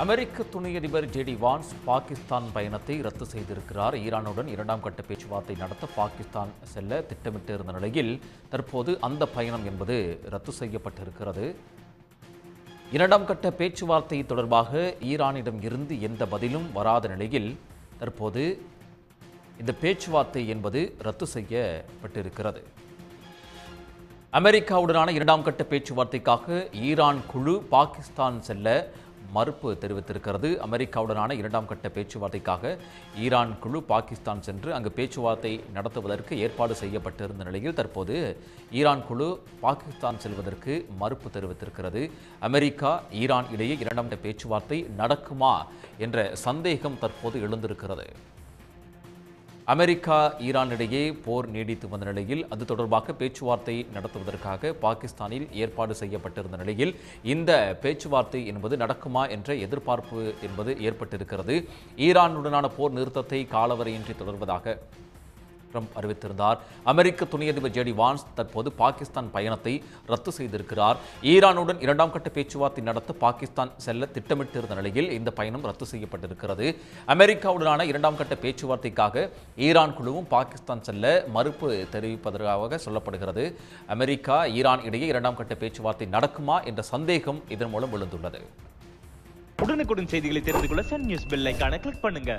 அமெரிக்க துணை அதிபர் ஜேடி வான்ஸ் பாகிஸ்தான் பயணத்தை ரத்து செய்திருக்கிறார். ஈரானுடன் இரண்டாம் கட்ட பேச்சுவார்த்தை நடத்த பாகிஸ்தான் செல்ல திட்டமிட்டிருந்த நிலையில் தற்போது அந்த பயணம் என்பது ரத்து செய்யப்பட்டிருக்கிறது. இரண்டாம் கட்ட பேச்சுவார்த்தை தொடர்பாக ஈரானிடம் இருந்து எந்த பதிலும் வராத நிலையில் தற்போது இந்த பேச்சுவார்த்தை என்பது ரத்து செய்யப்பட்டிருக்கிறது. அமெரிக்காவுடனான இரண்டாம் கட்ட பேச்சுவார்த்தைக்காக ஈரான் குழு பாகிஸ்தான் செல்ல மறுப்பு தெரிவித்திருக்கிறது. அமெரிக்காவுடனான இரண்டாம் கட்ட பேச்சுவார்த்தைக்காக ஈரான் குழு பாகிஸ்தான் சென்று அங்கு பேச்சுவார்த்தை நடத்துவதற்கு ஏற்பாடு செய்யப்பட்டிருந்த நிலையில் தற்போது ஈரான் குழு பாகிஸ்தான் செல்வதற்கு மறுப்பு தெரிவித்திருக்கிறது. அமெரிக்கா ஈரான் இடையே இரண்டாம் கட்ட பேச்சுவார்த்தை நடக்குமா என்ற சந்தேகம் தற்போது எழுந்திருக்கிறது. அமெரிக்கா ஈரான் இடையே போர் நீடித்து வந்த நிலையில் அது தொடர்பாக பேச்சுவார்த்தை நடத்துவதற்காக பாகிஸ்தானில் ஏற்பாடு செய்யப்பட்டிருந்த நிலையில் இந்த பேச்சுவார்த்தை என்பது நடக்குமா என்ற எதிர்பார்ப்பு என்பது ஏற்பட்டிருக்கிறது. ஈரானுடனான போர் நிறுத்தத்தை காலவரையின்றி தொடர்வதாக ட்ரம்ப் அறிவித்திருந்தார். அமெரிக்க துணை அதிபர் ஜேடி வான்ஸ் தற்போது பாகிஸ்தான் பயணத்தை ரத்து செய்திருக்கிறார். ஈரானுடன் இரண்டாம் கட்ட பேச்சுவார்த்தை நடத்த பாகிஸ்தான் செல்ல திட்டமிட்டிருந்த நிலையில் இந்த பயணம் ரத்து செய்யப்பட்டிருக்கிறது. அமெரிக்காவுடனான இரண்டாம் கட்ட பேச்சுவார்த்தைக்காக ஈரான் குழுவும் பாகிஸ்தான் செல்ல மறுப்பு தெரிவிப்பதற்காக சொல்லப்படுகிறது. அமெரிக்கா ஈரான் இடையே இரண்டாம் கட்ட பேச்சுவார்த்தை நடக்குமா என்ற சந்தேகம் இதன் மூலம் எழுந்துள்ளது. உடனுக்குடன் செய்திகளை தெரிந்து கொள்ள சன் நியூஸ் பெல் ஐகானை கிளிக் பண்ணுங்க.